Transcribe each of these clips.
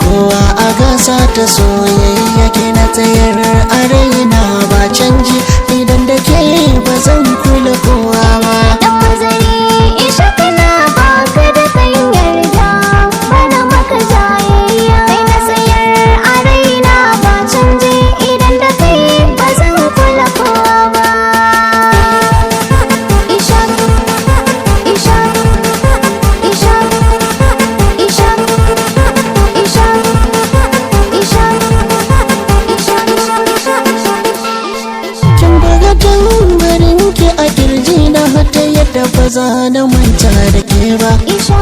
kowa a gasa ta soyayya ke na tsayar a raina ba canji idan da ke ba zan kula kowa ba. Dan mazari isha kana baka da kan yarda bana maka jayayya kai na tsayar a raina ba canji idan da kai ba zan kula kowa ba. Isha isha isha isha isha isha Kin buga tambarin ki a kirji na hata yadda ba za na manta da ke ba.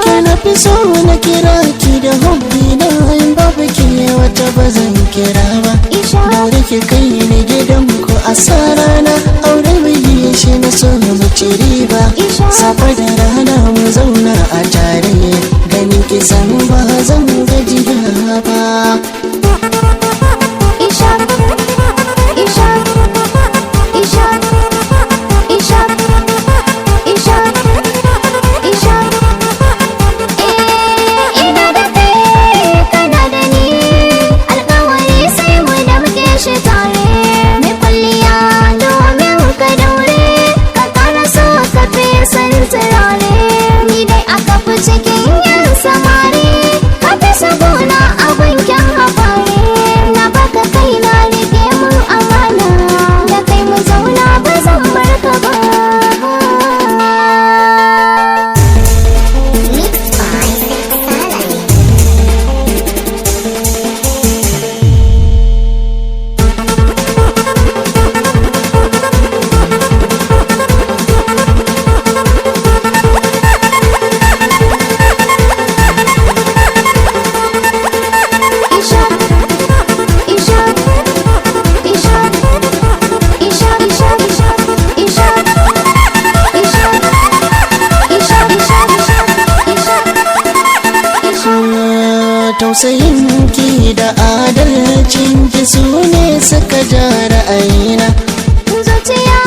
Ke na fi so na kira ki da hobbi na in babu ki wata ba zan kira ba. Daure ki kai ni gidan ku a rana aure biyi shi na so mu ci riba. Safa da rana mu zauna a tare ganin ki san ba zan gajiya ba. Isha isha isha isha isha isha ina da kai kana da ni alƙawari sai mu da muke shi tare mai kwalliya domin ka daure ka ƙara so ka fi san turare ni dai aka fi cikin yan samari ka fi sabona abin kyan hafari na baka kai na rike mun amana da kai mu zauna ba zan bar ka ba. Isha isha isha isha isha isha Tausayin ki da adalcin ki su ne suka ja ra'ayina. zuciya